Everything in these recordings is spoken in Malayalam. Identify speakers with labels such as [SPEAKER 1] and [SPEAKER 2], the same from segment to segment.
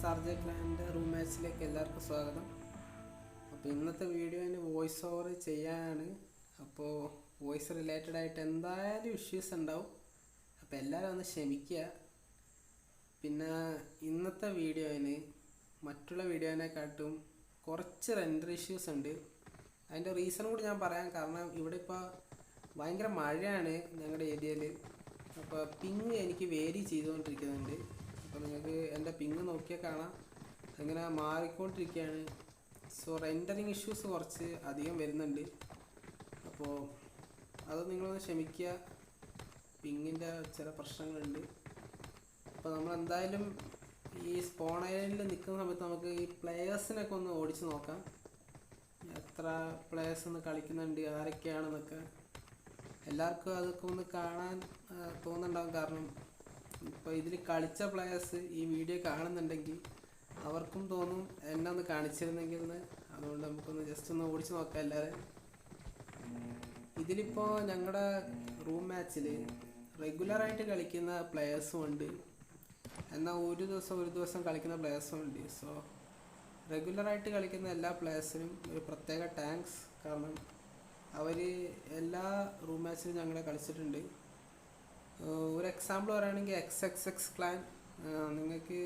[SPEAKER 1] SRJ ക്ലാൻ്റെ റൂം മാച്ചിലേക്ക് എല്ലാവർക്കും സ്വാഗതം. അപ്പോൾ ഇന്നത്തെ വീഡിയോന് വോയിസ് ഓവർ ചെയ്യാനാണ്. അപ്പോൾ വോയിസ് റിലേറ്റഡ് ആയിട്ട് എന്തായാലും ഇഷ്യൂസ് ഉണ്ടാവും. അപ്പോൾ എല്ലാവരും ഒന്ന് ക്ഷമിക്കുക. പിന്നെ ഇന്നത്തെ വീഡിയോന് മറ്റുള്ള വീഡിയോനെക്കാട്ടും കുറച്ച് റെൻഡർ ഇഷ്യൂസ് ഉണ്ട്. അതിൻ്റെ റീസൺ കൂടി ഞാൻ പറയാം. കാരണം ഇവിടെ ഇപ്പോൾ ഭയങ്കര മഴയാണ് ഞങ്ങളുടെ ഏരിയയിൽ. അപ്പോൾ പിങ് എനിക്ക് വേരി ചെയ്തുകൊണ്ടിരിക്കുന്നുണ്ട്. അപ്പോൾ നിങ്ങൾക്ക് എൻ്റെ പിങ് നോക്കിയാൽ കാണാം, അങ്ങനെ മാറിക്കൊണ്ടിരിക്കുകയാണ്. സോ റെൻഡറിങ് ഇഷ്യൂസ് കുറച്ച് അധികം വരുന്നുണ്ട്. അപ്പോൾ അത് നിങ്ങളൊന്ന് ക്ഷമിക്കുക, പിങ്ങിൻ്റെ ചില പ്രശ്നങ്ങളുണ്ട്. അപ്പോൾ നമ്മൾ എന്തായാലും ഈ സ്പോൺ ഐലൻഡിൽ നിൽക്കുന്ന സമയത്ത് നമുക്ക് ഈ പ്ലെയേഴ്സിനൊക്കെ ഒന്ന് ഓടിച്ച് നോക്കാം. എത്ര പ്ലെയേഴ്സ് ഒന്ന് കളിക്കുന്നുണ്ട്, ആരൊക്കെയാണെന്നൊക്കെ എല്ലാവർക്കും അതൊക്കെ ഒന്ന് കാണാൻ തോന്നുന്നുണ്ടാകും. കാരണം ഇപ്പോൾ ഇതിൽ കളിച്ച പ്ലെയേഴ്സ് ഈ വീഡിയോ കാണുന്നുണ്ടെങ്കിൽ അവർക്കും തോന്നും എന്നെ ഒന്ന് കാണിച്ചിരുന്നെങ്കിൽ എന്ന്. അതുകൊണ്ട് നമുക്കൊന്ന് ജസ്റ്റ് ഒന്ന് ഓടിച്ച് നോക്കാം എല്ലാവരും. ഇതിലിപ്പോൾ ഞങ്ങളുടെ റൂം മാച്ചിൽ റെഗുലറായിട്ട് കളിക്കുന്ന പ്ലെയേഴ്സും ഉണ്ട്, എന്നാൽ ഒരു ദിവസം കളിക്കുന്ന പ്ലെയേഴ്സും ഉണ്ട്. സോ റെഗുലറായിട്ട് കളിക്കുന്ന എല്ലാ പ്ലെയേഴ്സിനും ഒരു പ്രത്യേക താങ്ക്സ്. കാരണം അവർ എല്ലാ റൂം മാച്ചിലും ഞങ്ങളെ കളിച്ചിട്ടുണ്ട്. ഒരു എക്സാമ്പിൾ പറയുകയാണെങ്കിൽ XXX ക്ലാൻ, നിങ്ങൾക്ക്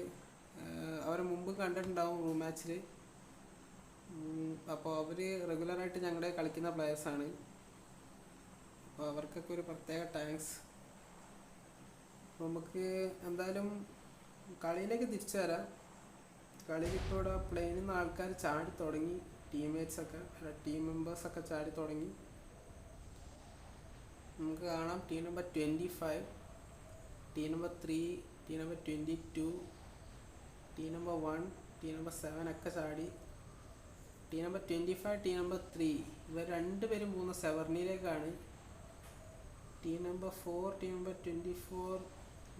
[SPEAKER 1] അവരെ മുമ്പ് കണ്ടിട്ടുണ്ടാവും റൂം മാച്ചിൽ. അപ്പോൾ അവർ റെഗുലറായിട്ട് ഞങ്ങളുടെ കളിക്കുന്ന പ്ലെയേഴ്സാണ്. അപ്പോൾ അവർക്കൊക്കെ ഒരു പ്രത്യേക താങ്ക്സ്. അപ്പോൾ നമുക്ക് എന്തായാലും കളിയിലേക്ക് തിരിച്ചു വരാം. കളിയിൽ ഇപ്പോൾ ഇവിടെ പ്ലെയിനിൽ നിന്ന് ആൾക്കാർ ചാടി തുടങ്ങി, ടീം മെമ്പേഴ്സൊക്കെ ചാടി തുടങ്ങി. നമുക്ക് കാണാം team number 25, team number 3, team number 22, team number 1, team number 7 ഒക്കെ ചാടി. ടീം നമ്പർ 25, ടീം നമ്പർ 3 ഇവർ രണ്ടുപേരും പോകുന്ന സെവർണിയിലേക്കാണ്. ടീം നമ്പർ 4, ടീം നമ്പർ 24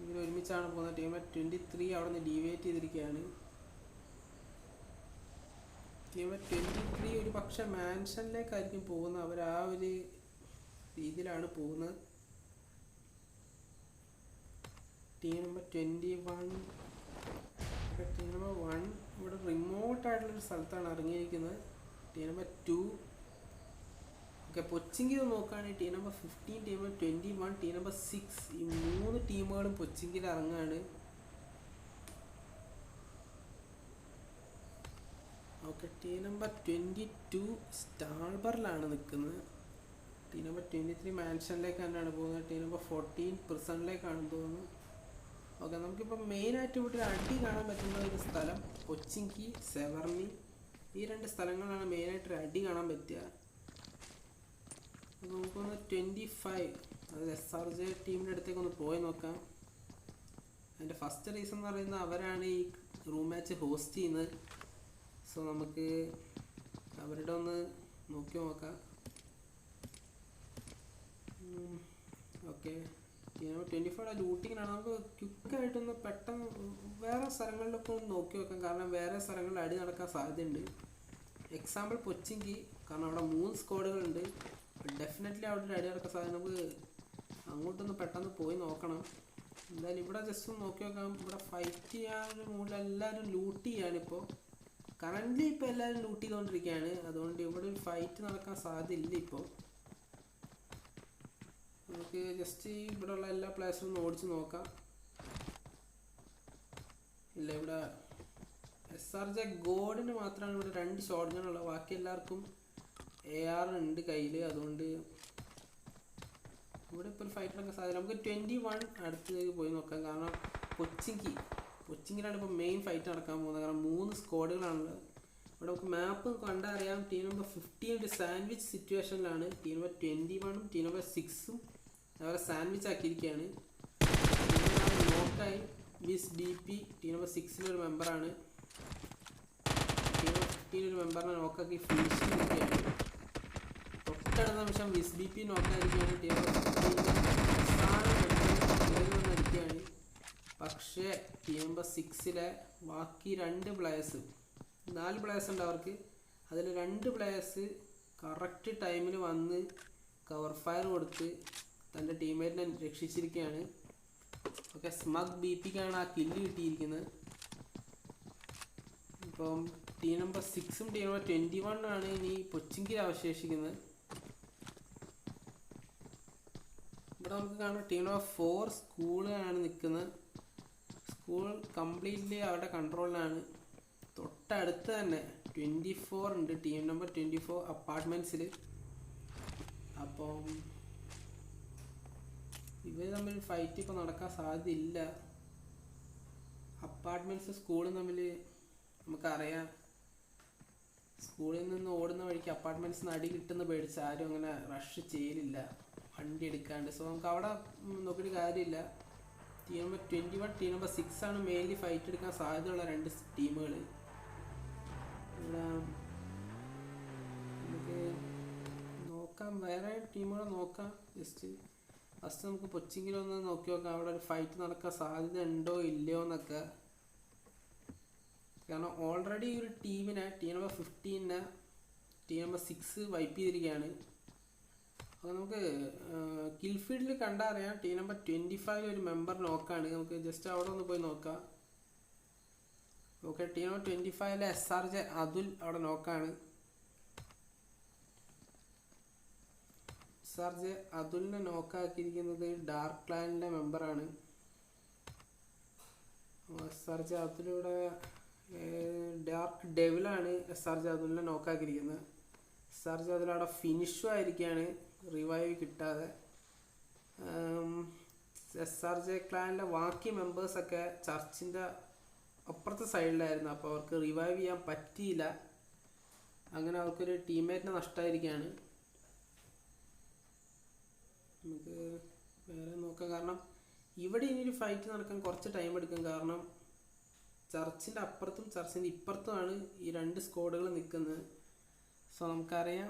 [SPEAKER 1] ഇവർ ഒരുമിച്ചാണ് പോകുന്നത്. ടീം നമ്പർ 23 അവിടെ നിന്ന് ഡീവിയേറ്റ് ചെയ്തിരിക്കുകയാണ്. ടീം നമ്പർ 23 ഒരു പക്ഷേ മാൻഷനിലേക്കായിരിക്കും പോകുന്നത്. അവർ ആ ഒരു രീതിയിലാണ് പോകുന്നത്. ടീം നമ്പർ 21 ഇവിടെ റിമോട്ടായിട്ടുള്ളൊരു സ്ഥലത്താണ് ഇറങ്ങിയിരിക്കുന്നത്. ടീം നമ്പർ 2 ഓക്കെ പൊച്ചിങ്കിൽ നോക്കുകയാണെങ്കിൽ team number 15, team number 21, team number 6 ഈ 3 ടീമുകളും പൊച്ചിങ്കിൽ ഇറങ്ങുകയാണ്. ഓക്കെ ടീം നമ്പർ 22 സ്റ്റാൾബറിലാണ് നിൽക്കുന്നത്. ടീം നമ്പർ 23 മാൻഷനിലേക്ക് തന്നെയാണ് പോകുന്നത്. ടീം നമ്പർ 14 പ്രിസണിലേക്കാണെന്ന് തോന്നുന്നു. ഓക്കെ നമുക്കിപ്പോൾ മെയിനായിട്ട് ഇവിടെ അടി കാണാൻ പറ്റുന്ന ഒരു സ്ഥലം കൊച്ചിങ്കി, സെവർണി, ഈ 2 സ്ഥലങ്ങളാണ് മെയിനായിട്ടൊരു അടി കാണാൻ പറ്റുക. നമുക്കൊന്ന് 25 അത് SRJ ടീമിൻ്റെ അടുത്തേക്ക് ഒന്ന് പോയി നോക്കാം. അതിൻ്റെ ഫസ്റ്റ് റീസൺ എന്ന് പറയുന്നത് അവരാണ് ഈ റൂം മാച്ച് ഹോസ്റ്റ് ചെയ്യുന്നത്. സോ നമുക്ക് അവരുടെ ഒന്ന് നോക്കി നോക്കാം. Okay team number 25 ലൂട്ടിങ്ങിനാണ്. നമുക്ക് ക്വിക്കായിട്ടൊന്ന് പെട്ടെന്ന് വേറെ സ്ഥലങ്ങളിലൊക്കെ ഒന്ന് നോക്കി വെക്കാം. കാരണം വേറെ സ്ഥലങ്ങളിൽ അടി നടക്കാൻ സാധ്യതയുണ്ട്. എക്സാമ്പിൾ പൊച്ചിങ്കി, കാരണം അവിടെ 3 സ്ക്വാഡുകളുണ്ട്. ഡെഫിനറ്റ്ലി അവിടെ ഒരു അടി നടക്കാൻ സാധ്യത. നമുക്ക് അങ്ങോട്ടൊന്ന് പെട്ടെന്ന് പോയി നോക്കണം. എന്തായാലും ഇവിടെ ജസ്റ്റ് ഒന്ന് നോക്കി നോക്കാം. ഇവിടെ ഫൈറ്റ് ചെയ്യാനൊരു മൂഡിൽ എല്ലാവരും ലൂട്ട് ചെയ്യാനിപ്പോൾ. കറൻ്റ്ലി ഇപ്പോൾ എല്ലാവരും ലൂട്ട് ചെയ്തുകൊണ്ടിരിക്കുകയാണ്. അതുകൊണ്ട് ഇവിടെ ഒരു ഫൈറ്റ് നടക്കാൻ സാധ്യതയില്ല ഇപ്പോൾ. നമുക്ക് ജസ്റ്റ് ഇവിടെയുള്ള എല്ലാ പ്ലേയേഴ്സും ഒന്ന് ഓടിച്ച് നോക്കാം. ഇല്ല, ഇവിടെ SRJ ഗോഡിന് മാത്രമാണ് ഇവിടെ 2 ഷോട്ട് ഗണ്ണുള്ളത്. ബാക്കി എല്ലാവർക്കും AR ഉണ്ട് കയ്യിൽ. അതുകൊണ്ട് ഇവിടെ ഇപ്പോൾ ഒരു ഫൈറ്റ് നടക്കാൻ സാധ്യത. നമുക്ക് 21 അടുത്തേക്ക് പോയി നോക്കാം. കാരണം കൊച്ചിങ്കിലാണ് ഇപ്പോൾ മെയിൻ ഫൈറ്റ് നടക്കാൻ പോകുന്നത്. കാരണം 3 സ്ക്വാഡുകളാണുള്ളത്. ഇവിടെ നമുക്ക് മാപ്പ് കണ്ടറിയാം. ടീം നമ്പർ 15 ഒരു സാൻഡ്വിച്ച് സിറ്റുവേഷനിലാണ്. ടീം നമ്പർ 21 ടീം നമ്പർ 6 അവരെ സാൻഡ്വിച്ച് ആക്കിയിരിക്കുകയാണ്. നോക്കായി മിസ് DP ടീം നമ്പർ 6 മെമ്പറാണ്. ടീം നമ്പർ 15 ഒരു മെമ്പറിനെ നോക്കാക്കി ഫിനിഷ് ചെയ്തിരിക്കുകയാണ്. തൊട്ടടുത്ത നിമിഷം മിസ് DP നോക്കാതിരിക്കുകയാണ്. ടീം നമ്പർ 15 അടിക്കുകയാണ്. പക്ഷേ ടീം നമ്പർ 6 ബാക്കി 2 പ്ലെയേഴ്സ്, 4 പ്ലെയേഴ്സ് ഉണ്ട് അവർക്ക്. അതിൽ 2 പ്ലെയേഴ്സ് കറക്റ്റ് ടൈമിന് വന്ന് കവർ ഫയർ കൊടുത്ത് തൻ്റെ ടീംമേറ്റിനെ രക്ഷിച്ചിരിക്കുകയാണ്. ഓക്കെ സ്മഗ് BPക്കാണ് ആ കില്ല് കിട്ടിയിരിക്കുന്നത്. ഇപ്പം ടീം നമ്പർ 6ഉം ടീം നമ്പർ 21 ആണ് ഇനി പൊച്ചിങ്കിൽ അവശേഷിക്കുന്നത്. ഇവിടെ നമുക്ക് കാണാം ടീം നമ്പർ 4 സ്കൂളാണ് നിൽക്കുന്നത്. സ്കൂൾ കംപ്ലീറ്റ്ലി അവരുടെ കൺട്രോളിലാണ്. തൊട്ടടുത്ത് തന്നെ 24 ഉണ്ട്, ടീം നമ്പർ 24 അപ്പാർട്ട്മെൻറ്റ്സിൽ. അപ്പം ഇവർ തമ്മിൽ ഫൈറ്റ് ഇപ്പോൾ നടക്കാൻ സാധ്യതയില്ല. അപ്പാർട്ട്മെൻറ്റ്സ് സ്കൂളും തമ്മിൽ നമുക്കറിയാം, സ്കൂളിൽ നിന്ന് ഓടുന്ന വഴിക്ക് അപ്പാർട്ട്മെൻറ്റ്സിന് അടി കിട്ടുന്ന പേടിച്ച് ആരും അങ്ങനെ റഷ് ചെയ്യലില്ല വണ്ടി എടുക്കാണ്ട്. സോ നമുക്ക് അവിടെ നോക്കിയിട്ട് കാര്യമില്ല. ടീം നമ്പർ 21 ടീം നമ്പർ 6 ആണ് മെയിൻലി ഫൈറ്റ് എടുക്കാൻ സാധ്യതയുള്ള രണ്ട് ടീമുകൾ. ഇവിടെ നമുക്ക് നോക്കാം, വേറെ ടീമുകളെ നോക്കാം. ഫസ്റ്റ് നമുക്ക് പൊച്ചിങ്കിലൊന്ന് നോക്കി നോക്കാം അവിടെ ഒരു ഫൈറ്റ് നടക്കാൻ സാധ്യത ഉണ്ടോ ഇല്ലയോ എന്നൊക്കെ. കാരണം ഓൾറെഡി ഒരു ടീമിനെ ടീം നമ്പർ 15നെ ടീം നമ്പർ 6 വൈപ്പ് ചെയ്തിരിക്കുകയാണ്. അപ്പോൾ നമുക്ക് കിൽഫീൽഡിൽ കണ്ടാൽ അറിയാം ടീം നമ്പർ 25 ഒരു മെമ്പർ നോക്കാണ്. നമുക്ക് ജസ്റ്റ് അവിടെ ഒന്ന് പോയി നോക്കാം. Okay, team number 25 SRJ Athul അവിടെ നോക്കാണ്. SRJ അതുലിനെ നോക്കാക്കിയിരിക്കുന്നത് ഡാർക്ക് ക്ലാനിൻ്റെ മെമ്പറാണ്. SRJ അതുലിവിടെ ഡാർക്ക് ഡെവിലാണ് SRJ അതുലിനെ നോക്കാക്കിയിരിക്കുന്നത്. SRJ അതുൽ അവിടെ ഫിനിഷും ആയിരിക്കുകയാണ് റിവൈവ് കിട്ടാതെ. SRJ ക്ലാനിലെ ബാക്കി മെമ്പേഴ്സൊക്കെ ചർച്ചിൻ്റെ അപ്പുറത്തെ സൈഡിലായിരുന്നു. അപ്പോൾ അവർക്ക് റിവൈവ് ചെയ്യാൻ പറ്റിയില്ല. അങ്ങനെ അവർക്കൊരു ടീംമേറ്റിനെ നഷ്ടമായിരിക്കുകയാണ്. നമുക്ക് വേറെ നോക്കാം. കാരണം ഇവിടെ ഇനിയൊരു ഫൈറ്റ് നടക്കാൻ കുറച്ച് ടൈം എടുക്കും. കാരണം ചർച്ചിൻ്റെ അപ്പുറത്തും ചർച്ചിൻ്റെ ഇപ്പുറത്തുമാണ് ഈ രണ്ട് സ്ക്വാഡുകൾ നിൽക്കുന്നത്. സോ നമുക്കറിയാം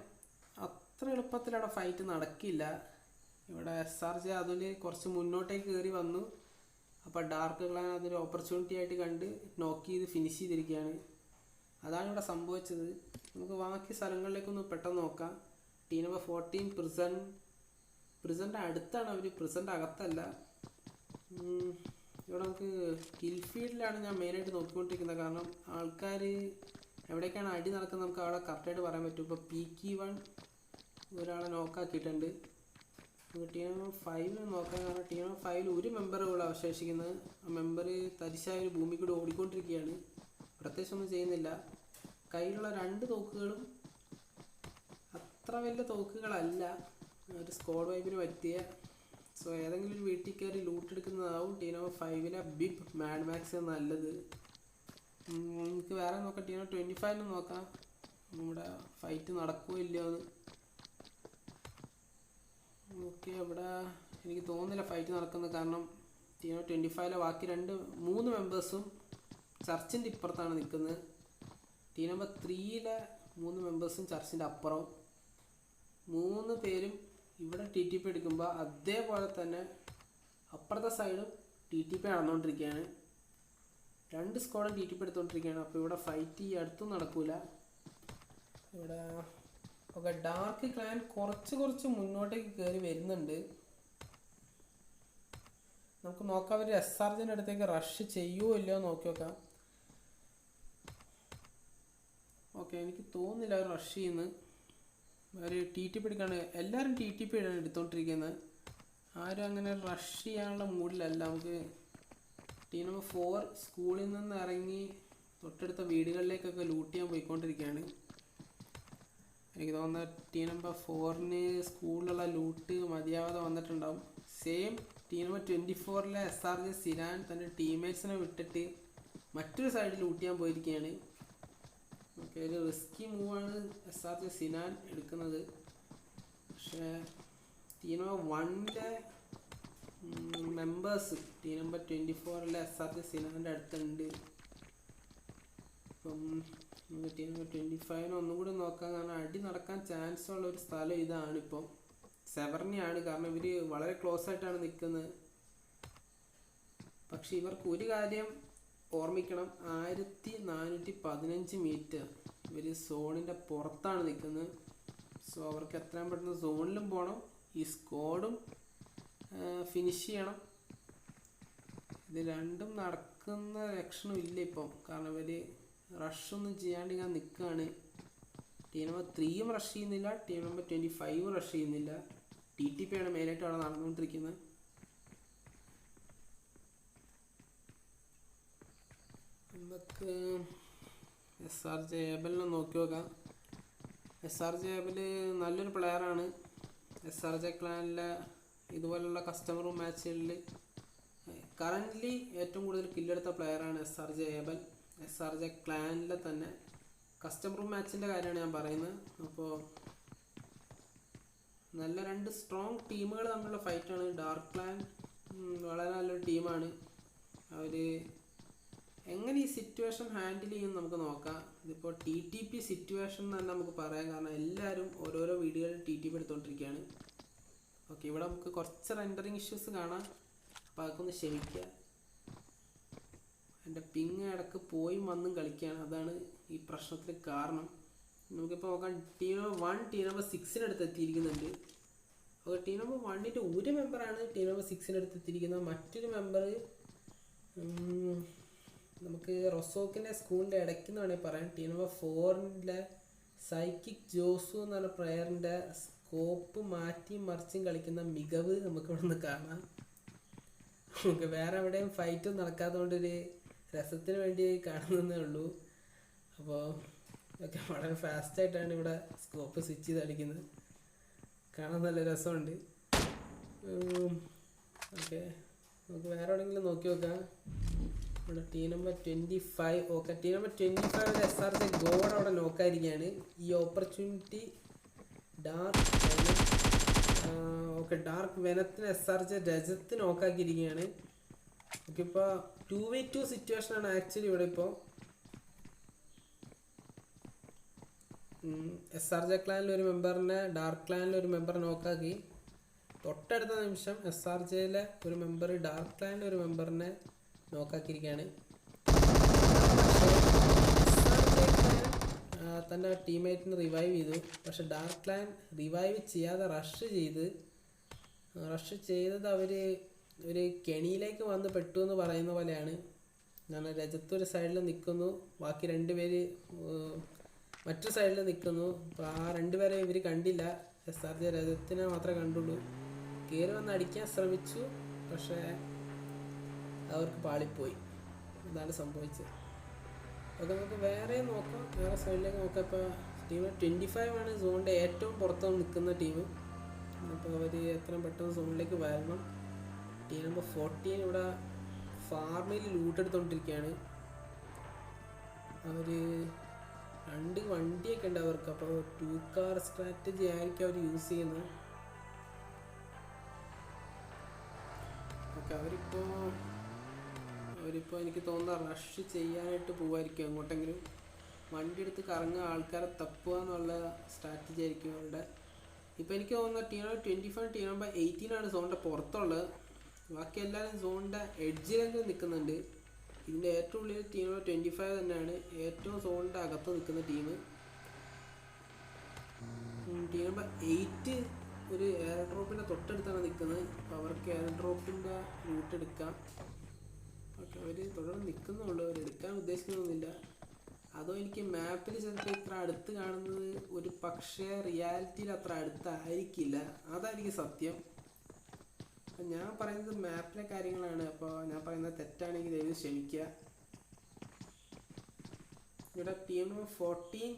[SPEAKER 1] അത്ര എളുപ്പത്തിൽ അവിടെ ഫൈറ്റ് നടക്കില്ല. ഇവിടെ SRJ അതിൽ കുറച്ച് മുന്നോട്ടേക്ക് കയറി വന്നു. അപ്പോൾ ഡാർക്ക് ക്ലാൻ അതൊരു ഓപ്പർച്യൂണിറ്റി ആയിട്ട് കണ്ട് നോക്ക് ചെയ്ത് ഫിനിഷ് ചെയ്തിരിക്കുകയാണ്. അതാണ് ഇവിടെ സംഭവിച്ചത്. നമുക്ക് ബാക്കി സ്ഥലങ്ങളിലേക്കൊന്ന് പെട്ടെന്ന് നോക്കാം. ടീം നമ്പർ 14 പ്രിസൻ്റെ അടുത്താണ് അവർ, പ്രിസൻ്റെ അകത്തല്ല. ഇവിടെ നമുക്ക് കിൽഫീൽഡിലാണ് ഞാൻ മെയിനായിട്ട് നോക്കിക്കൊണ്ടിരിക്കുന്നത്. കാരണം ആൾക്കാർ എവിടേക്കാണ് അടി നടക്കുന്നത് നമുക്ക് അവിടെ കറക്റ്റായിട്ട് പറയാൻ പറ്റും. ഇപ്പോൾ PK1 ഒരാളെ നോക്കാക്കിയിട്ടുണ്ട്. നമുക്ക് ടീം നമ്പർ 5 നോക്കാം. കാരണം ടീം നമ്പർ 5 ഒരു മെമ്പറുകൾ അവശേഷിക്കുന്നത്. ആ മെമ്പർ തരിശായ ഒരു ഭൂമി കൂടി ഓടിക്കൊണ്ടിരിക്കുകയാണ്, പ്രത്യേകിച്ചൊന്നും ചെയ്യുന്നില്ല. കയ്യിലുള്ള രണ്ട് തോക്കുകളും അത്ര വലിയ തോക്കുകളല്ല, ഒരു സ്ക്വാഡ് വൈബിന് പറ്റിയ. സോ ഏതെങ്കിലും ഒരു വീട്ടിൽ കയറി ലൂട്ട് എടുക്കുന്നതാവും ടീം നമ്പർ 5ലെ ബിഗ് മാഡ് മാക്സ് നല്ലത്. നമുക്ക് വേറെ നോക്കാം. ടീം നമ്പർ 25 നോക്കാം, നമ്മുടെ ഫൈറ്റ് നടക്കുമോ ഇല്ലയോ എന്ന്. ഓക്കെ, ഇവിടെ എനിക്ക് തോന്നുന്നില്ല ഫൈറ്റ് നടക്കുന്നത്. കാരണം ടീം നമ്പർ 25ലെ ബാക്കി 3 മെമ്പേഴ്സും ചർച്ചിൻ്റെ ഇപ്പുറത്താണ് നിൽക്കുന്നത്. ടീം നമ്പർ 3ലെ 3 മെമ്പേഴ്സും ചർച്ചിൻ്റെ അപ്പുറം. 3 പേരും ഇവിടെ TTP എടുക്കുമ്പോൾ അതേപോലെ തന്നെ അപ്പുറത്തെ സൈഡും TTP നടന്നുകൊണ്ടിരിക്കുകയാണ്. 2 സ്ക്വാഡും TTP എടുത്തുകൊണ്ടിരിക്കുകയാണ്. അപ്പോൾ ഇവിടെ ഫൈറ്റ് ഈ അടുത്തും നടക്കൂല. ഇവിടെ ഓക്കെ, ഡാർക്ക് ക്ലാൻ കുറച്ച് മുന്നോട്ടേക്ക് കയറി വരുന്നുണ്ട്. നമുക്ക് നോക്കാം അവർ SRJൻ്റെ അടുത്തേക്ക് റഷ് ചെയ്യുമോ ഇല്ലയോ നോക്കി നോക്കാം. ഓക്കെ, എനിക്ക് തോന്നുന്നില്ല അവർ റഷ് ചെയ്യുന്നത്. അവർ TTP എടുക്കാണ്, എല്ലാവരും TTP ആണ് എടുത്തുകൊണ്ടിരിക്കുന്നത്. ആരും അങ്ങനെ റഷ് ചെയ്യാനുള്ള മൂഡിലല്ല. നമുക്ക് ടീം നമ്പർ 4 സ്കൂളിൽ നിന്ന് ഇറങ്ങി തൊട്ടടുത്ത വീടുകളിലേക്കൊക്കെ ലൂട്ട് ചെയ്യാൻ പോയിക്കൊണ്ടിരിക്കുകയാണ്. എനിക്ക് തോന്നുന്നത് ടീം നമ്പർ 4ന് സ്കൂളിലുള്ള ലൂട്ട് മതിയാവാതെ വന്നിട്ടുണ്ടാവും. സെയിം ടീം നമ്പർ 24ലെ SRJ സിനാൻ തൻ്റെ ടീംമേറ്റ്സിനെ വിട്ടിട്ട് മറ്റൊരു സൈഡിൽ ലൂട്ട് ചെയ്യാൻ പോയിരിക്കുകയാണ്. ഓക്കെ, ഒരു റിസ്കി മൂവാണ് SRJ സിനാൻ എടുക്കുന്നത്. പക്ഷേ ടീം നമ്പർ 1ലെ മെമ്പേഴ്സ് ടീം നമ്പർ 24ലെ SRJ സിനാൻ്റെ അടുത്തുണ്ട്. ഇപ്പം ടീം നമ്പർ 25 ഒന്നും കൂടി നോക്കാം. കാരണം അടി നടക്കാൻ ചാൻസ് ഉള്ള ഒരു സ്ഥലം ഇതാണിപ്പം, സെവർണിയാണ്. കാരണം ഇവർ വളരെ ക്ലോസ് ആയിട്ടാണ് നിൽക്കുന്നത്. പക്ഷെ ഇവർക്ക് ഒരു കാര്യം ഓർമ്മിക്കണം, 1415 മീറ്റർ ഇവർ സോണിൻ്റെ പുറത്താണ് നിൽക്കുന്നത്. സോ അവർക്ക് എത്രയും പെട്ടെന്ന് സോണിലും പോകണം, ഈ സ്ക്വാഡും ഫിനിഷ് ചെയ്യണം. ഇത് രണ്ടും നടക്കുന്ന ലക്ഷണം ഇല്ല ഇപ്പം. കാരണം ഇവർ റഷൊന്നും ചെയ്യാണ്ട് ഞാൻ നിൽക്കുകയാണ്. ടീം നമ്പർ 3യും റഷ് ചെയ്യുന്നില്ല, ടീം നമ്പർ 25ഉം റഷ് ചെയ്യുന്നില്ല. TTP ആണ് മെയിനായിട്ട് അവിടെ നടന്നുകൊണ്ടിരിക്കുന്നത്. നമുക്ക് SRJ ഏബലിനെ നോക്കി നോക്കാം. SRJ ഏബൽ നല്ലൊരു പ്ലെയറാണ്. SRJ ക്ലാനിലെ ഇതുപോലുള്ള കസ്റ്റമർ മാച്ചുകളിൽ കറൻ്റ്ലി ഏറ്റവും കൂടുതൽ കില്ലെടുത്ത പ്ലെയറാണ് SRJ ഏബൽ. SRJ ക്ലാനിലെ തന്നെ കസ്റ്റമർ മാച്ചിൻ്റെ കാര്യമാണ് ഞാൻ പറയുന്നത്. അപ്പോൾ നല്ല 2 സ്ട്രോങ് ടീമുകൾ തമ്മിലുള്ള ഫൈറ്റാണ്. ഡാർക്ക് ക്ലാൻ വളരെ നല്ലൊരു ടീമാണ്. അവർ എങ്ങനെ ഈ സിറ്റുവേഷൻ ഹാൻഡിൽ ചെയ്യും നമുക്ക് നോക്കാം. ഇതിപ്പോൾ TTP സിറ്റുവേഷൻ എന്ന് തന്നെ നമുക്ക് പറയാം, കാരണം എല്ലാവരും ഓരോരോ വീഡിയോയിൽ TTP എടുത്തുകൊണ്ടിരിക്കുകയാണ്. ഓക്കെ, ഇവിടെ നമുക്ക് കുറച്ച് റെൻഡറിങ് ഇഷ്യൂസ് കാണാം, അപ്പോൾ അതൊക്കെ ഒന്ന് ക്ഷമിക്കുക. എൻ്റെ പിങ് ഇടക്ക് പോയി വന്നും കളിക്കുകയാണ്, അതാണ് ഈ പ്രശ്നത്തിന് കാരണം. നമുക്കിപ്പോൾ നോക്കാം. ടീം നമ്പർ 1 ടീം നമ്പർ 6-ന് എത്തിയിരിക്കുന്നുണ്ട്. അപ്പോൾ ടീം നമ്പർ 1-ൻ്റെ ഒരു മെമ്പറാണ് ടീം നമ്പർ 6-ന് എത്തിയിരിക്കുന്നത്. മറ്റൊരു മെമ്പർ നമുക്ക് റൊസോക്കിൻ്റെ സ്കൂളിൻ്റെ ഇടയ്ക്ക് എന്ന് വേണമെങ്കിൽ പറയാം. ടീം നമ്പർ 4-ലെ സൈക്കിക് ജോസു എന്ന് പറഞ്ഞ പ്ലെയറിൻ്റെ സ്കോപ്പ് മാറ്റിയും മറിച്ചും കളിക്കുന്ന മികവ് നമുക്ക് ഇവിടെ നിന്ന് കാണാം. നമുക്ക് വേറെ എവിടെയും ഫൈറ്റും നടക്കാത്തതുകൊണ്ടൊരു രസത്തിന് വേണ്ടി കാണുന്നതേ ഉള്ളൂ. അപ്പോൾ ഒക്കെ വളരെ ഫാസ്റ്റായിട്ടാണ് ഇവിടെ സ്കോപ്പ് സ്വിച്ച് ചെയ്ത് കളിക്കുന്നത്, കാണാൻ നല്ല രസമുണ്ട്. ഓക്കെ, നമുക്ക് വേറെ എവിടെയെങ്കിലും നോക്കി നോക്കാം. ഇവിടെ team number 25. Okay, team number 25 SRJ God അവിടെ നോക്കാതിരിക്കുകയാണ്. ഈ opportunity dark വെനത്തിന് SRJ Rajat നോക്കാക്കിയിരിക്കുകയാണ്. Okay, ഇപ്പോൾ 2v2 സിറ്റുവേഷനാണ് ആക്ച്വലി ഇവിടെ. ഇപ്പോൾ SRJ ക്ലാനിൽ ഒരു മെമ്പറിനെ ഡാർക്ക് ക്ലാനിൽ ഒരു മെമ്പർ നോക്കാക്കി. തൊട്ടടുത്ത നിമിഷം SRJയിലെ ഒരു മെമ്പർ ഡാർക്ക് ക്ലാനിലെ ഒരു മെമ്പറിനെ നോക്കാക്കിയിരിക്കുകയാണ്. തൻ്റെ ടീംമേറ്റിന് റിവൈവ് ചെയ്തു, പക്ഷെ ഡാർക്ക് ക്ലാൻ റിവൈവ് ചെയ്യാതെ റഷ് ചെയ്തത് അവർ ഒരു കെണിയിലേക്ക് വന്ന് പെട്ടു എന്ന് പറയുന്ന പോലെയാണ്. ഞാൻ രജത്ത് ഒരു സൈഡിൽ നിൽക്കുന്നു, ബാക്കി 2 പേര് മറ്റൊരു സൈഡിൽ നിൽക്കുന്നു. അപ്പോൾ ആ 2 പേരെ ഇവർ കണ്ടില്ല. SRJ രജത്തിനെ മാത്രമേ കണ്ടുള്ളൂ. കയറി വന്ന് അടിക്കാൻ ശ്രമിച്ചു, പക്ഷേ അവർക്ക് പാളിപ്പോയി. ഇതാണ് സംഭവിച്ചത്. ഓക്കെ, നമുക്ക് വേറെ നോക്കാം, വേറെ സൈഡിലേക്ക് നോക്കാം. ഇപ്പോൾ ടീം 25 സോണിൻ്റെ ഏറ്റവും പുറത്ത് നിൽക്കുന്ന ടീം. അപ്പോൾ അവർ എത്രയും പെട്ടെന്ന് സോണിലേക്ക് വരണം. ടീം നമ്പർ 14 ഇവിടെ ഫാർമിൽ ലൂട്ടെടുത്തുകൊണ്ടിരിക്കുകയാണ്. അവർ 2 വണ്ടിയൊക്കെ ഉണ്ട് അവർക്ക്. അപ്പോൾ 2 കാർ സ്ട്രാറ്റജി ആയിരിക്കും അവർ യൂസ് ചെയ്യുന്നത്. ഓക്കെ, അവരിപ്പോൾ എനിക്ക് തോന്നുന്ന റഷ് ചെയ്യാനായിട്ട് പോവായിരിക്കും. അങ്ങോട്ടെങ്കിലും വണ്ടി എടുത്ത് കറങ്ങുക, ആൾക്കാരെ തപ്പുക എന്നുള്ള സ്ട്രാറ്റജി ആയിരിക്കും അവരുടെ. ഇപ്പോൾ എനിക്ക് തോന്നുന്ന ടീം നമ്പർ 25 ടീം നമ്പർ 18 സോണിൻ്റെ പുറത്തുള്ളത്. ബാക്കി എല്ലാവരും സോണിൻ്റെ എഡ്ജിലേക്ക് നിൽക്കുന്നുണ്ട്. ഇതിൻ്റെ ഏറ്റവും ഉള്ളിൽ ടീം നമ്പർ 25 തന്നെയാണ് ഏറ്റവും സോണിൻ്റെ അകത്ത് നിൽക്കുന്ന ടീം. ടീം നമ്പർ 8 ഒരു എയർ ഡ്രോപ്പിൻ്റെ തൊട്ടടുത്താണ് നിൽക്കുന്നത്. അപ്പോൾ അവർക്ക് എയർ ഡ്രോപ്പിൻ്റെ റൂട്ട് എടുക്കാം. ഓക്കെ, അവർ തുടർന്ന് നിൽക്കുന്നുള്ളൂ, അവർ എടുക്കാൻ ഉദ്ദേശിക്കുന്നൊന്നുമില്ല. അതോ എനിക്ക് മാപ്പിൽ ചിലപ്പോൾ ഇത്ര അടുത്ത് കാണുന്നത് ഒരു പക്ഷേ റിയാലിറ്റിയിൽ അത്ര അടുത്തായിരിക്കില്ല, അതായിരിക്കും സത്യം. അപ്പം ഞാൻ പറയുന്നത് മാപ്പിലെ കാര്യങ്ങളാണ്. അപ്പോൾ ഞാൻ പറയുന്നത് തെറ്റാണെങ്കിൽ ദയവ് ക്ഷമിക്കുക. ഇവിടെ ടീം നമ്പർ 14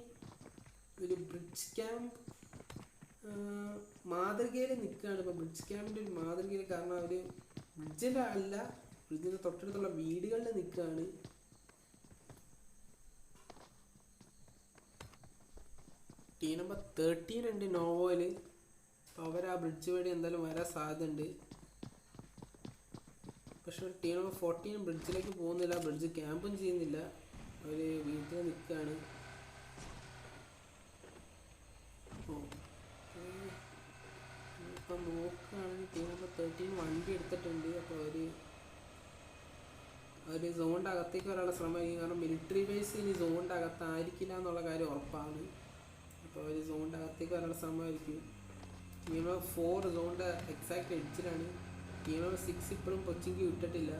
[SPEAKER 1] ഒരു ബ്രിഡ്ജ് ക്യാമ്പ് മാതൃകയിൽ നിൽക്കുകയാണ്. ഇപ്പോൾ ബ്രിഡ്ജ് ക്യാമ്പിൻ്റെ ഒരു മാതൃകയിൽ, കാരണം അവർ ബ്രിഡ്ജിൻ്റെ അല്ല, ബ്രിഡ്ജിൻ്റെ തൊട്ടടുത്തുള്ള വീടുകളിൽ നിൽക്കുകയാണ്. ടീം നമ്പർ 13 ഉണ്ട് നോവോയിൽ. അപ്പോൾ അവർ ആ ബ്രിഡ്ജ് വഴി എന്തായാലും വരാൻ സാധ്യതയുണ്ട്. പക്ഷെ ടീം നമ്പർ 14 ബ്രിഡ്ജിലേക്ക് പോകുന്നില്ല, ബ്രിഡ്ജ് ക്യാമ്പും ചെയ്യുന്നില്ല, അവർ വീട്ടിൽ നിൽക്കുകയാണ്. ഇപ്പം നോക്കുകയാണെങ്കിൽ ടീം നമ്പർ 13 വണ്ടി എടുത്തിട്ടുണ്ട്. അപ്പോൾ അവർ സോണിൻ്റെ അകത്തേക്ക് വരാനുള്ള ശ്രമമായിരിക്കും, കാരണം മിലിറ്ററി ബേസ് ഇനി സോണിൻ്റെ അകത്തായിരിക്കില്ല എന്നുള്ള കാര്യം ഉറപ്പാണ്. അപ്പോൾ അവർ സോണിൻ്റെ അകത്തേക്ക് വരാനുള്ള ശ്രമമായിരിക്കും. ടീം നമ്പർ 4 സോണിൻ്റെ എക്സാക്ട് എഡ്ജിലാണ്. ടീം നമ്പർ 6 ഇപ്പോഴും കൊച്ചിക്ക് വിട്ടിട്ടില്ല.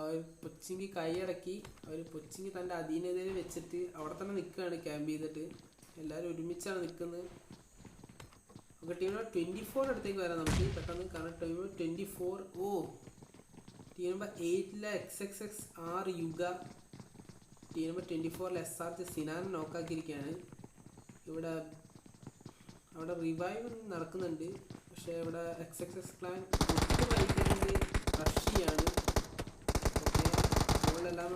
[SPEAKER 1] അവർ പൊച്ചിങ്കി കൈയടക്കി അവർ പൊച്ചിങ്കി തൻ്റെ അധീനതയിൽ വെച്ചിട്ട് അവിടെ തന്നെ നിൽക്കുകയാണ് ക്യാമ്പ് ചെയ്തിട്ട്. എല്ലാവരും ഒരുമിച്ചാണ് നിൽക്കുന്നത്. ഓക്കെ, ടീം നമ്പർ 24 അടുത്തേക്ക് വരാം നമുക്ക് പെട്ടെന്ന്. കാരണം team number 24 team number 8 XXXR Yuga, team number 24 SRJ Sinan നോക്കാക്കിയിരിക്കുകയാണ്. അവിടെ റിവൈവ് നടക്കുന്നുണ്ട്. പക്ഷേ ഇവിടെ XXX ക്ലാൻ ഒട്ടും റഷിയാണ്. ഓക്കെ, മുകളിലെല്ലാം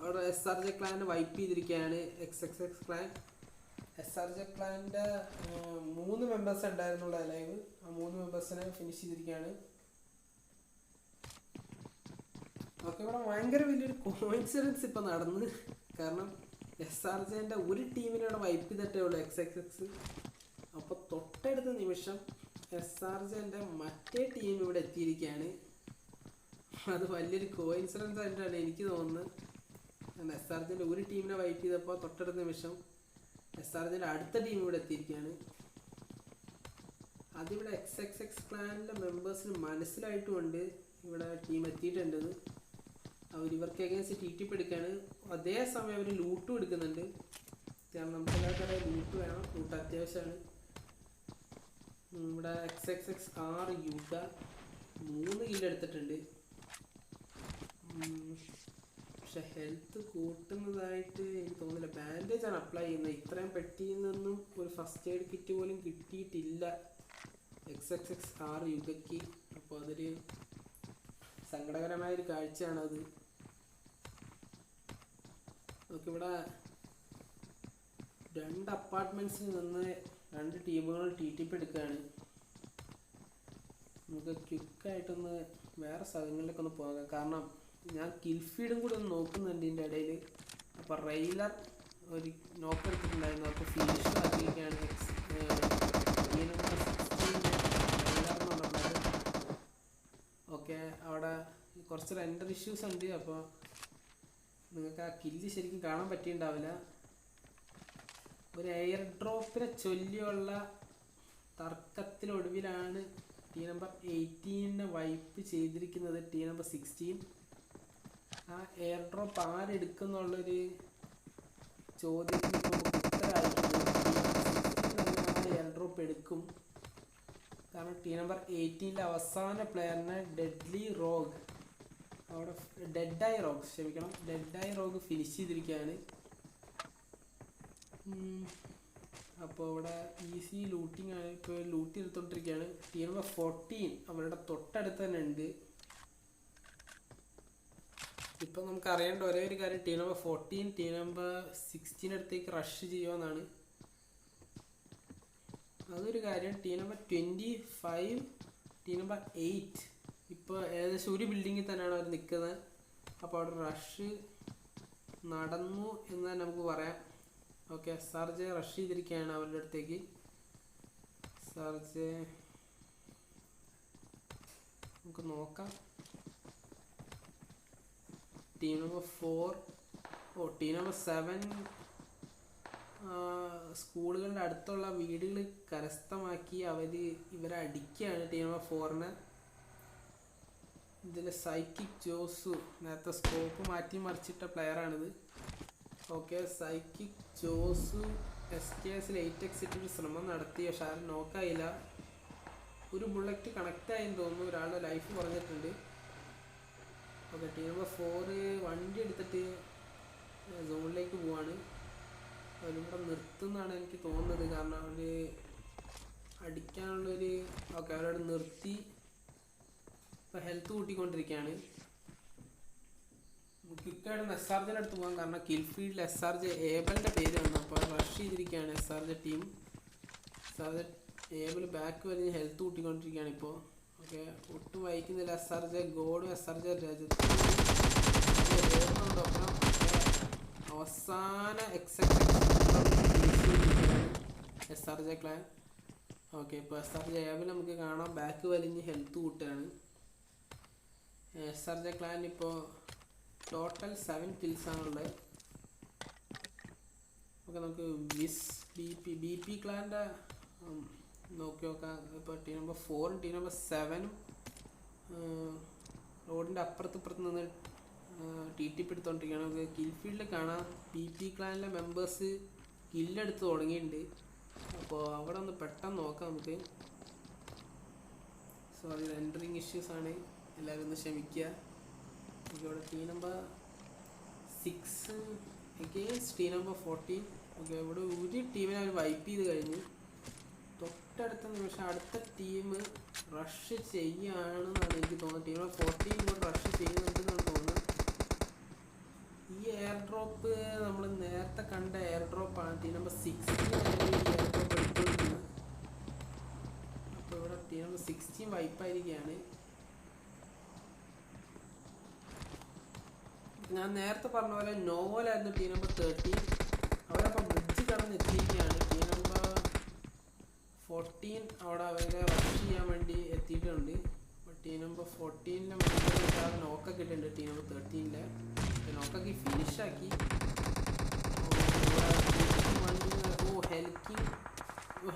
[SPEAKER 1] അവിടെ SRJ ക്ലാൻ വൈപ്പ് ചെയ്തിരിക്കുകയാണ്. XXX ക്ലാൻ SRJ ക്ലാൻ്റെ 3 മെമ്പേഴ്സ് ഉണ്ടായിരുന്നുള്ള ലൈവ്. ആ 3 മെമ്പേഴ്സിനെ ഫിനിഷ് ചെയ്തിരിക്കുകയാണ്. ഓക്കെ, ഇവിടെ ഭയങ്കര വലിയൊരു കോയിൻസിഡൻസ് ഇപ്പം നടന്ന്. കാരണം SRJൻ്റെ ഒരു ടീമിനോട് വൈപ്പ് ചെയ്തിട്ടേ ഉള്ളൂ XXX. അപ്പോൾ തൊട്ടടുത്ത നിമിഷം SRJൻ്റെ മറ്റേ ടീം ഇവിടെ എത്തിയിരിക്കുകയാണ്. അത് വലിയൊരു കോയിൻസിഡൻസ് ആയിട്ടാണ് എനിക്ക് തോന്നുന്നത്. SRJൻ്റെ ഒരു ടീമിനെ വൈപ്പ് ചെയ്തപ്പോൾ തൊട്ടടുത്ത നിമിഷം SRJൻ്റെ അടുത്ത ടീം ഇവിടെ എത്തിയിരിക്കുകയാണ്. അതിവിടെ XXX ക്ലാനിലെ മെമ്പേഴ്സിന് മനസ്സിലായിട്ടുമുണ്ട് ഇവിടെ ടീം എത്തിയിട്ടുണ്ടെന്ന്. ഇവർക്ക് എഗൈൻസ്റ്റ് TTP എടുക്കുകയാണ്. അതേസമയം അവർ ലൂട്ടും എടുക്കുന്നുണ്ട്. കാരണം നമുക്കെല്ലാവർക്കും ലൂട്ട് വേണം, ലൂട്ട് അത്യാവശ്യമാണ്. ഇവിടെ XXXR യുഗ 3 കില്ല് എടുത്തിട്ടുണ്ട്. പക്ഷെ ഹെൽത്ത് കൂട്ടുന്നതായിട്ട് എനിക്ക് തോന്നുന്നില്ല. ബാൻഡേജാണ് അപ്ലൈ ചെയ്യുന്നത്. ഇത്രയും പെട്ടിയിൽ നിന്നും ഒരു ഫസ്റ്റ് എയ്ഡ് കിറ്റ് പോലും കിട്ടിയിട്ടില്ല XXXR യുഗയ്ക്ക്. അപ്പോൾ അതൊരു സങ്കടകരമായൊരു കാഴ്ചയാണത്. നമുക്ക് ഇവിടെ 2 അപ്പാർട്ട്മെൻറ്റ്സിൽ നിന്ന് 2 ടീമുകൾ TTP എടുക്കുകയാണ്. നമുക്ക് ക്വിക്കായിട്ടൊന്ന് വേറെ സ്ഥലങ്ങളിലേക്കൊന്ന് പോകാം. കാരണം ഞാൻ കിൽ ഫീഡും കൂടി ഒന്ന് നോക്കുന്നുണ്ട് ഇതിൻ്റെ ഇടയിൽ. അപ്പോൾ റെയിലർ ഒരു നോക്ക് എടുത്തിട്ടുണ്ടായിരുന്നു. അപ്പോൾ ഫിനിഷ് ആക്കിയിരിക്കുകയാണ് ഓക്കെ. അവിടെ കുറച്ച് റെൻഡർ ഇഷ്യൂസ് ഉണ്ട്. അപ്പോൾ നിങ്ങൾക്ക് ആ കില്ല് ശരിക്കും കാണാൻ പറ്റിയിട്ടുണ്ടാവില്ല. ഒരു എയർ ഡ്രോപ്പിനെ ചൊല്ലിയുള്ള തർക്കത്തിനൊടുവിലാണ് ടീം നമ്പർ 18 വൈപ്പ് ചെയ്തിരിക്കുന്നത് ടീം നമ്പർ 16. ആ എയർ ഡ്രോപ്പ് ആരെടുക്കുന്നുള്ളൊരു ചോദ്യത്തിന് നമുക്ക് ഉത്തരമായിട്ടുണ്ട്. ആ എയർ ഡ്രോപ്പ് എടുക്കും. കാരണം ടീം നമ്പർ 18 അവസാന പ്ലെയറിനെ ഡെഡ്ലി റോഗ് അവിടെ ഡെഡായി റോഗ് ഫിനിഷ് ചെയ്തിരിക്കുകയാണ്. അപ്പോൾ ഇവിടെ ഈസി ലൂട്ടിങ് ആണ്. ഇപ്പോൾ ലൂട്ടി എടുത്തോണ്ടിരിക്കുകയാണ്. ടീം നമ്പർ 14 അവരുടെ തൊട്ടടുത്ത് തന്നെ ഉണ്ട്. ഇപ്പോൾ നമുക്ക് അറിയേണ്ട ഒരേ ഒരു കാര്യം ടീം നമ്പർ 14 ടീം നമ്പർ 16 അടുത്തേക്ക് റഷ് ചെയ്യുമെന്നാണ്. അതൊരു കാര്യം. ടീം നമ്പർ 25 ടീം നമ്പർ 8 ഇപ്പോൾ ഏകദേശം ഒരു ബിൽഡിങ്ങിൽ തന്നെയാണ് അവർ നിൽക്കുന്നത്. അപ്പോൾ അവിടെ റഷ് നടന്നു എന്ന് തന്നെ നമുക്ക് പറയാം. ഓക്കെ, SRJ റഷ് ചെയ്തിരിക്കുകയാണ് അവരുടെ അടുത്തേക്ക്. SRJ നമുക്ക് നോക്കാം. ടീം നമ്പർ 4 ടീം നമ്പർ 7 സ്കൂളുകളുടെ അടുത്തുള്ള വീടുകൾ കരസ്ഥമാക്കി ഇവരെ അടിക്കുകയാണ് ടീം നമ്പർ 4-നെ. ഇതിൽ സൈക്കിക് ജോസു നേരത്തെ സ്കോപ്പ് മാറ്റി മറിച്ചിട്ട പ്ലെയറാണിത്. ഓക്കെ, സൈക്കിക് ജോസു SKSൽ 8x ഇട്ടൊരു ശ്രമം നടത്തി. പക്ഷെ ആരും നോക്കായില്ല. ഒരു ബുള്ളറ്റ് കണക്റ്റ് ആയെന്ന് തോന്നുന്നു. ഒരാളുടെ ലൈഫ് കുറഞ്ഞിട്ടുണ്ട്. ഓക്കെ, ടീം നമ്പർ 4 വണ്ടി എടുത്തിട്ട് സോണിലേക്ക് പോവാണ്. അവരിവിടെ നിർത്തുന്നതാണ് എനിക്ക് തോന്നുന്നത്. കാരണം അവർ അടിക്കാനുള്ളൊരു ഓക്കെ അവരവിടെ നിർത്തി. ഇപ്പോൾ ഹെൽത്ത് കൂട്ടിക്കൊണ്ടിരിക്കുകയാണ്. ക്വിക്കായിട്ട് SRJയുടെ അടുത്ത് പോകാം. കാരണം കിൽ ഫീൽഡിൽ SRJ ഏബിളിൻ്റെ പേര് വന്നു. അപ്പോൾ റഷ് ചെയ്തിരിക്കുകയാണ് SRJ ടീം. SRJ ഏബിൾ ബാക്ക് വലിഞ്ഞ് ഹെൽത്ത് കൂട്ടിക്കൊണ്ടിരിക്കുകയാണ് ഇപ്പോൾ. ഓക്കെ, ഒട്ടും വഹിക്കുന്നില്ല SRJ. ഗോഡും SRJ രജത്തും അവസാന SRJ ക്ലാൻ. ഓക്കെ, ഇപ്പോൾ SRJ ഏബിൾ നമുക്ക് കാണാം ബാക്ക് വലിഞ്ഞ് ഹെൽത്ത് കൂട്ടുകയാണ്. SRJ ക്ലാൻ ഇപ്പോൾ ടോട്ടൽ 7 കിൽസാണുള്ളത്. ഓക്കെ, നമുക്ക് ബി പി ക്ലാൻ്റെ നോക്കി നോക്കാം. ഇപ്പോൾ ടീം നമ്പർ 4 ടീം നമ്പർ 7 റോഡിൻ്റെ അപ്പുറത്ത് നിന്ന് TTP എടുത്തുകൊണ്ടിരിക്കുകയാണ്. നമുക്ക് കിൽ ഫീൽഡിൽ കാണാം PP ക്ലാനിലെ മെമ്പേഴ്സ് കില്ലെടുത്ത് തുടങ്ങിയിട്ടുണ്ട്. അപ്പോൾ അവിടെ ഒന്ന് പെട്ടെന്ന് നോക്കാം നമുക്ക്. സോറി, റെൻഡറിങ് ഇഷ്യൂസ് ആണ്, എല്ലാവരും ഒന്ന് ക്ഷമിക്കുക. ഇവിടെ team number 6 against team number 14. Okay, ഇവിടെ ഒരു ടീമിനെ അവർ വൈപ്പ് ചെയ്ത് കഴിഞ്ഞ് തൊട്ടടുത്ത നിമിഷം അടുത്ത ടീം റഷ് ചെയ്യുകയാണെന്നാണ് എനിക്ക് തോന്നുന്നത്. ടീം നമ്പർ 14 ഇവിടെ റഷ് ചെയ്യുന്നുണ്ടെന്നാണ് തോന്നുന്നത്. ഈ എയർ ഡ്രോപ്പ് നമ്മൾ നേരത്തെ കണ്ട എയർ ഡ്രോപ്പാണ്. ടീം നമ്പർ 16 ഈ എയർ ഡ്രോപ്പ് എടുത്തുകൊണ്ടിരുന്നത്. അപ്പോൾ ഇവിടെ ടീം നമ്പർ 16 വൈപ്പായിരിക്കുകയാണ്. ഞാൻ നേരത്തെ പറഞ്ഞ പോലെ നോവലായിരുന്നു ടീം നമ്പർ 13. അവരപ്പോൾ ബ്രിഡ്ജ് കടന്ന് എത്തിയിരിക്കുകയാണ്. ടീം നമ്പർ 14 അവിടെ അവരെ റഷ് ചെയ്യാൻ വേണ്ടി എത്തിയിട്ടുണ്ട്. ടീം നമ്പർ 14 മെമ്പർ നോക്കൊക്കെ ഇട്ടിട്ടുണ്ട്. Team number 13 നോക്കൊക്കെ ഫിനിഷാക്കി.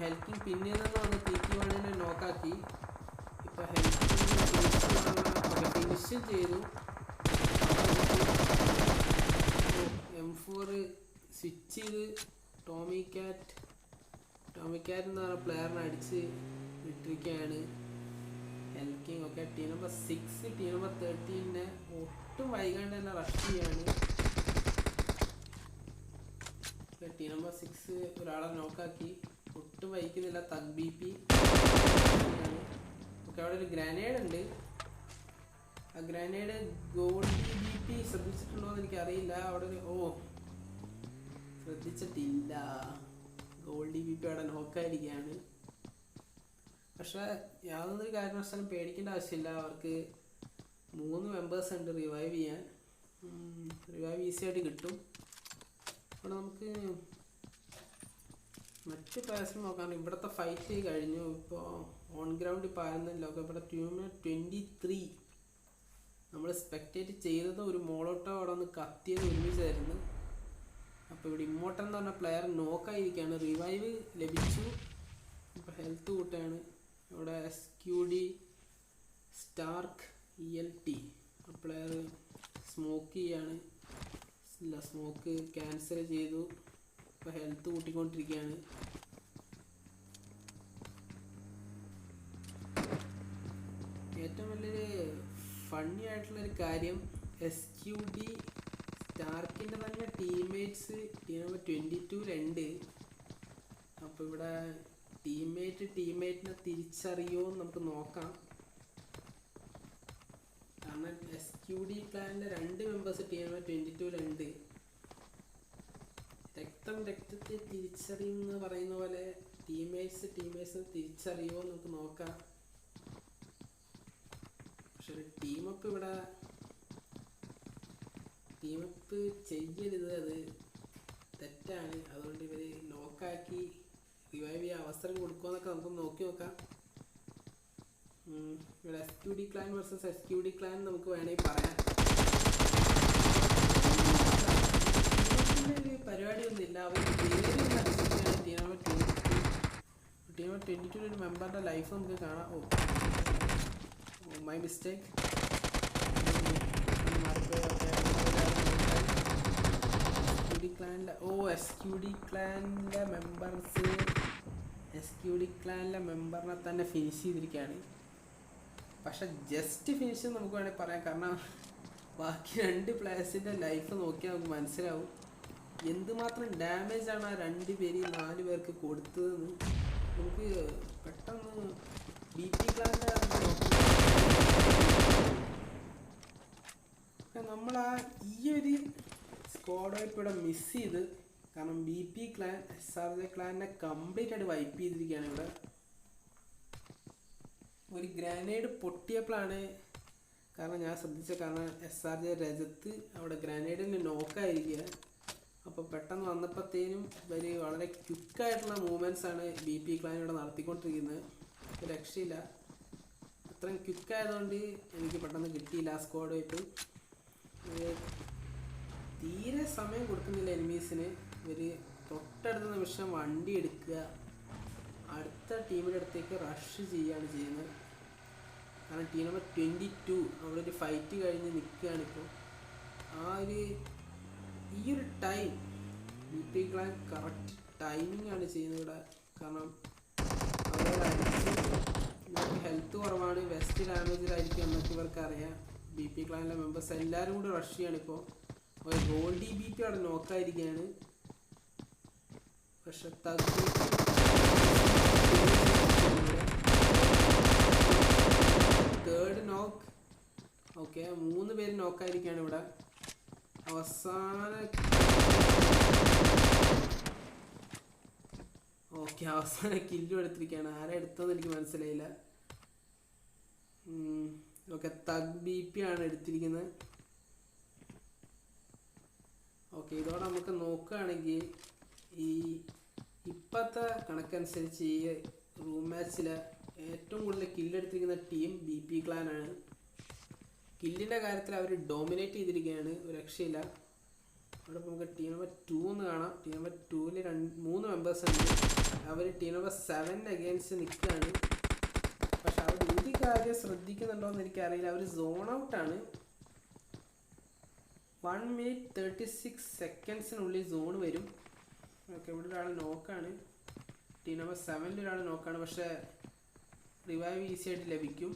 [SPEAKER 1] ഹെൽക്കിങ് പിന്നിൽ നിന്ന് വന്ന് TT1 നോക്കാക്കി. ഇപ്പോൾ ഹെൽക്കിങ് ഫിനിഷ് ചെയ്തു. M4 സ്വിച്ച് ചെയ്ത് ടോമി കാറ്റ് എന്ന് പറഞ്ഞ പ്ലെയറിനെ അടിച്ച് വിട്ടിരിക്കുകയാണ് ഹെൽക്കിങ്. ഒക്കെ ടീം നമ്പർ 6 ടീം നമ്പർ 13 ഒട്ടും വൈകാണ്ട് തന്നെ റഷ് ചെയ്യാണ്. ടീം നമ്പർ 6 ഒരാളെ നോക്കാക്കി, ഒട്ടും വൈകുന്നില്ല. തഗ് BP ഒക്കെ. അവിടെ ഒരു ഗ്രാനേഡ് ഉണ്ട്. ആ ഗ്രാനേഡ് ഗോൾഡ് BP ശ്രദ്ധിച്ചിട്ടുണ്ടോ എന്ന് എനിക്കറിയില്ല. അവിടെ ഒരു ശ്രദ്ധിച്ചിട്ടില്ല. ഗോൾഡ് BP അവിടെ നോക്കായിരിക്കുകയാണ്. പക്ഷേ യാതൊരു കാരണവശാലും പേടിക്കേണ്ട ആവശ്യമില്ല. അവർക്ക് 3 മെമ്പേഴ്സ് ഉണ്ട് റിവൈവ് ചെയ്യാൻ. റിവൈവ് ഈസി ആയിട്ട് കിട്ടും. അപ്പോൾ നമുക്ക് മറ്റ് പ്ലേയേഴ്സിന് നോക്കാം. ഇവിടുത്തെ ഫൈറ്റ് കഴിഞ്ഞു. ഇപ്പോൾ ഓൺ ഗ്രൗണ്ട് പാരുന്നില്ല. ഒക്കെ ഇവിടെ ടീം 23 നമ്മൾ സ്പെക്റ്റേറ്റ് ചെയ്തത് ഒരു മോളോട്ടോ അവിടെ ഒന്ന് കത്തിയത് ഒരുമിച്ചായിരുന്നു. അപ്പോൾ ഇവിടെ ഇമ്മോട്ടൻ എന്ന് പറഞ്ഞ പ്ലെയർ നോക്കായിരിക്കുകയാണ്. റിവൈവ് ലഭിച്ചു. ഇപ്പോൾ ഹെൽത്ത് കൂട്ടാണ്. ഇവിടെ SQD സ്റ്റാർക്ക് ELT പ്ലെയർ സ്മോക്ക് ചെയ്യാണ്. ഇല്ല, സ്മോക്ക് ക്യാൻസൽ ചെയ്തു. ഇപ്പോൾ ഹെൽത്ത് കൂട്ടിക്കൊണ്ടിരിക്കുകയാണ്. ഏറ്റവും വലിയൊരു ഫണ്ണി ആയിട്ടുള്ളൊരു കാര്യം SQD സ്റ്റാർക്കിൻ്റെ തന്നെ ടീംമേറ്റ്സ് ടീം നമ്പർ 22 അപ്പോൾ ഇവിടെ ടീംമേറ്റിനെ തിരിച്ചറിയുമോ എന്ന് നമുക്ക് നോക്കാം. കാരണം SQD ക്ലാനിൻ്റെ 2 മെമ്പേഴ്സ് ടീം നമ്പർ 22 രക്തത്തെ തിരിച്ചറിയും എന്ന് പറയുന്ന പോലെ ടീംമേറ്റ്സിനെ തിരിച്ചറിയുമോ എന്ന് നമുക്ക് നോക്കാം. പക്ഷെ ഒരു ടീമപ്പ് ചെയ്യരുത്, അത് തെറ്റാണ്. അതുകൊണ്ട് ഇവർ നോക്കാക്കി റിവൈവ് ചെയ്യാൻ അവസരം കൊടുക്കുമെന്നൊക്കെ നമുക്ക് നോക്കി നോക്കാം. ഇവിടെ SQD clan versus SQD clan നമുക്ക് വേണമെങ്കിൽ പറയാം. പരിപാടിയൊന്നുമില്ല. അവർ ടീം നമ്പർ 22 ഒരു മെമ്പറിൻ്റെ ലൈഫ് നമുക്ക് കാണാം. My mistake. SQD ക്ലാനിലെ മെമ്പറിനെ തന്നെ ഫിനിഷ് ചെയ്തിരിക്കുകയാണ്. പക്ഷെ ജസ്റ്റ് ഫിനിഷ് നമുക്ക് വേണമെങ്കിൽ പറയാം. കാരണം ബാക്കി 2 പ്ലേയേഴ്സിൻ്റെ ലൈഫ് നോക്കിയാൽ നമുക്ക് മനസ്സിലാവും എന്തുമാത്രം ഡാമേജാണ് ആ 2 പേര് 4 പേർക്ക് കൊടുത്തതെന്ന്. നമുക്ക് പെട്ടെന്ന് BP ക്ലാനിൻ്റെ നമ്മൾ ഈ ഒരു സ്ക്വാഡ് വൈപ്പ് ഇവിടെ മിസ് ചെയ്ത്. കാരണം BP ക്ലാൻ SRJ ക്ലാനിനെ കംപ്ലീറ്റ് ആയിട്ട് വൈപ്പ് ചെയ്തിരിക്കുകയാണ്. ഇവിടെ ഒരു ഗ്രാനേഡ് പൊട്ടിയപ്പോഴാണ്, കാരണം ഞാൻ ശ്രദ്ധിച്ച, കാരണം SRJ രജത്ത് അവിടെ ഗ്രാനേഡിൽ നോക്കായിരിക്കുക. അപ്പോൾ പെട്ടെന്ന് വന്നപ്പോഴത്തേനും ഇവർ വളരെ ക്വിക്കായിട്ടുള്ള മൂവ്മെൻറ്റ്സാണ് BP ക്ലാൻ ഇവിടെ നടത്തിക്കൊണ്ടിരിക്കുന്നത്. രക്ഷയില്ല. അത്രയും ക്വിക്കായതുകൊണ്ട് എനിക്ക് പെട്ടെന്ന് കിട്ടിയില്ല ആ സ്ക്വാഡ് വൈപ്പ്. തീരെ സമയം കൊടുക്കുന്നില്ല എനിമീസിന്. ഇവർ തൊട്ടടുത്ത നിമിഷം വണ്ടി എടുക്കുക, അടുത്ത ടീമിൻ്റെ അടുത്തേക്ക് റഷ് ചെയ്യുകയാണ് ചെയ്യുന്നത്. കാരണം ടീം നമ്പർ 22 അവിടെ ഒരു ഫൈറ്റ് കഴിഞ്ഞ് നിൽക്കുകയാണിപ്പോൾ. ഈ ഒരു time BP clan correct timing ആണ് ചെയ്യുന്നത് ഇവിടെ. കാരണം അവരോട് അടിച്ച് ഇവർക്ക് ഹെൽത്ത് കുറവാണ്, വെസ്റ്റ് ഡാമേജിലായിരിക്കും എന്നൊക്കെ ഇവർക്ക് അറിയാം. BP ക്ലാനിലെ മെമ്പേഴ്സ് എല്ലാവരും കൂടി റഷ് ചെയ്യണിപ്പോൾ. ഗോൾഡി BP അവിടെ നോക്കായിരിക്കുകയാണ്. പക്ഷെ തേർഡ് നോക്ക്. ഓക്കെ, 3 പേര് നോക്കായിരിക്കുകയാണ് ഇവിടെ. അവസാന കില്ലും എടുത്തിരിക്കുകയാണ്. ആരെ എടുത്തതെന്ന് എനിക്ക് മനസ്സിലായില്ല. ഓക്കെ, തഗ് BP ആണ് എടുത്തിരിക്കുന്നത്. ഓക്കെ, ഇതോടെ നമുക്ക് നോക്കുകയാണെങ്കിൽ ഇപ്പോഴത്തെ കണക്കനുസരിച്ച് ഈ റൂം മാച്ചിൽ ഏറ്റവും കൂടുതൽ കില്ലെടുത്തിരിക്കുന്ന ടീം BP ക്ലാനാണ്. കില്ലിൻ്റെ കാര്യത്തിൽ അവർ ഡോമിനേറ്റ് ചെയ്തിരിക്കുകയാണ്, ഒരു രക്ഷയില്ല. അവിടെ ഇപ്പോൾ നമുക്ക് ടീം നമ്പർ 2 എന്ന് കാണാം. ടീം നമ്പർ 2-ൽ 3 മെമ്പേഴ്സ് ഉണ്ട്. അവർ ടീം നമ്പർ 7 അഗെയിൻസ്റ്റ് നിൽക്കുകയാണ്. പക്ഷെ അവർ ഒരു കാര്യം ശ്രദ്ധിക്കുന്നുണ്ടോ എന്ന് എനിക്കറിയില്ല. അവർ സോൺ ഔട്ടാണ്. 1 minute 36 സെക്കൻഡ്സിനുള്ളിൽ സോൺ വരും. ഓക്കെ, ഇവിടെ ഒരാൾ നോക്കാണ്. ടീം നമ്പർ 7-ൽ ഒരാൾ നോക്കാണ്. പക്ഷേ റിവൈവ് ഈസി ആയിട്ട് ലഭിക്കും.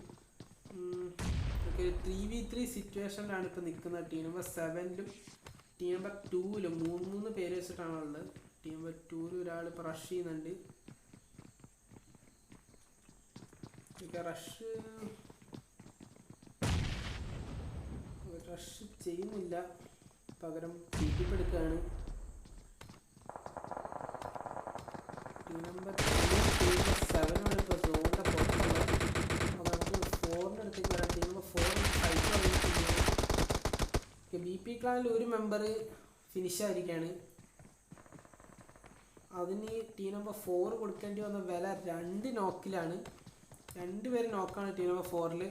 [SPEAKER 1] ഓക്കെ, 3v3 സിറ്റുവേഷനിലാണ് ഇപ്പോൾ നിൽക്കുന്നത്. ടീം നമ്പർ 7-ലും ടീം നമ്പർ 2-ലും 3 പേര് വെച്ചിട്ടാണുള്ളത്. ടീം നമ്പർ 2-ൽ ഒരാൾ ഇപ്പോൾ റഷ് ചെയ്യുന്നുണ്ട്. റഷ് ചെയ്യുന്നില്ല, പകരം തീറ്റിപ്പെടുക്കുകയാണ്. ടീം നമ്പർ 7-ആണ് ഇപ്പോൾ സോണിൻ്റെ പുറത്തുള്ളത്. അപ്പോൾ നമുക്ക് 4-ൻ്റെ അടുത്തേക്ക് വരാം. ടീം നമ്പർ 4 ഫൈറ്റ് തുടങ്ങിയിട്ടുണ്ട്. BP ക്ലാനിൽ ഒരു മെമ്പർ ഫിനിഷായിരിക്കുകയാണ്. അതിന് ടീം നമ്പർ 4 കൊടുക്കേണ്ടി വന്ന വില 2 നോക്കിലാണ്. 2 പേര് നോക്കാണ് ടീം നമ്പർ 4-ൽ.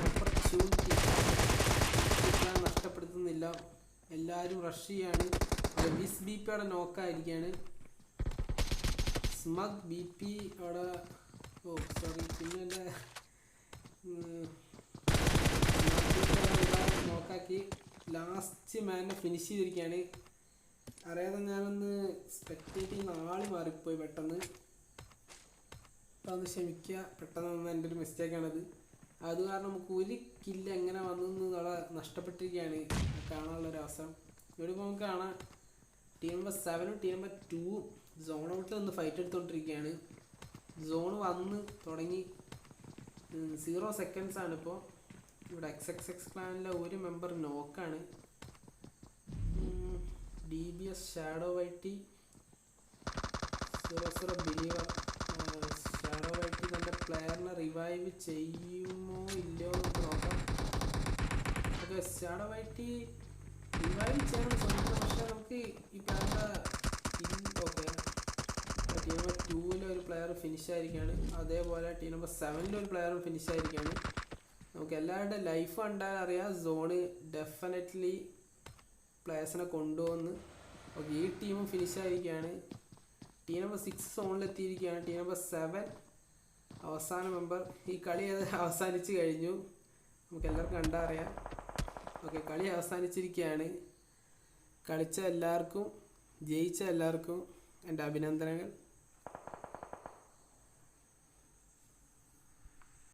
[SPEAKER 1] ഓപ്പർച്യൂണിറ്റി നഷ്ടപ്പെടുത്തുന്നില്ല, എല്ലാവരും റഷ് ചെയ്യാണ്. വിസ് BP അവിടെ നോക്കായിരിക്കുകയാണ്. സ്മഗ് BP അവിടെ പിന്നെ എൻ്റെ നോക്കാക്കി ലാസ്റ്റ് മാനിനെ ഫിനിഷ് ചെയ്തിരിക്കുകയാണ്. അറിയാതെ ഞാനൊന്ന് സ്പെക്ടേറ്റ് ചെയ്യുന്ന ആള് മാറിപ്പോയി പെട്ടെന്ന്. അപ്പോൾ ഒന്ന് ക്ഷമിക്കുക, പെട്ടെന്ന് എൻ്റെ ഒരു മിസ്റ്റേക്കാണത്. അത് കാരണം നമുക്ക് ഒരു കില്ല് എങ്ങനെ വന്നു അവിടെ നഷ്ടപ്പെട്ടിരിക്കുകയാണ് കാണാനുള്ളൊരവസരം. ഇവിടെ ഇപ്പോൾ നമുക്ക് കാണാം ടീം നമ്പർ 7-ഉം ടീം നമ്പർ 2-ഉം സോൺ ഔട്ട് നിന്ന് ഫൈറ്റ് എടുത്തുകൊണ്ടിരിക്കുകയാണ്. സോൺ വന്ന് തുടങ്ങി 0 സെക്കൻഡ്സ് ആണ് ഇപ്പോൾ. ഇവിടെ XXX ക്ലാനിലെ ഒരു മെമ്പർ നോക്കാണ്. DBS shadow whitey 00 believer. Shadow whitey തൻ്റെ പ്ലെയറിനെ റിവൈവ് ചെയ്യുമോ ഇല്ലയോ എന്ന് നോക്കാം. ഓക്കെ, ഷാഡോ വൈറ്റി റിവൈവ് ചെയ്യാൻ ശ്രമിക്കുന്നത്. പക്ഷേ നമുക്ക് ഈ പ്ലെയറിൻ്റെ ഓക്കെ ടീം നമ്പർ 2-ൽ ഒരു പ്ലെയർ ഫിനിഷ് ആയിരിക്കുകയാണ്. അതേപോലെ ടീം നമ്പർ 7-ൽ ഒരു പ്ലെയറും ഫിനിഷ് ആയിരിക്കുകയാണ്. നമുക്ക് എല്ലാവരുടെ ലൈഫ് കണ്ടാൽ അറിയാം സോണ് ഡെഫിനറ്റ്ലി പ്ലേയേഴ്സിനെ കൊണ്ടുവന്ന്. ഓക്കെ, ഈ ടീമും ഫിനിഷ് ആയിരിക്കുകയാണ്. Team number 6 സോണിലെത്തിയിരിക്കുകയാണ്. ടീം നമ്പർ 7 അവസാന മെമ്പർ. ഈ കളി അവസാനിച്ച് കഴിഞ്ഞു, നമുക്ക് എല്ലാവർക്കും കണ്ടാൽ അറിയാം. ഓക്കെ, കളി അവസാനിച്ചിരിക്കുകയാണ്. കളിച്ച എല്ലാവർക്കും ജയിച്ച എല്ലാവർക്കും എൻ്റെ അഭിനന്ദനങ്ങൾ.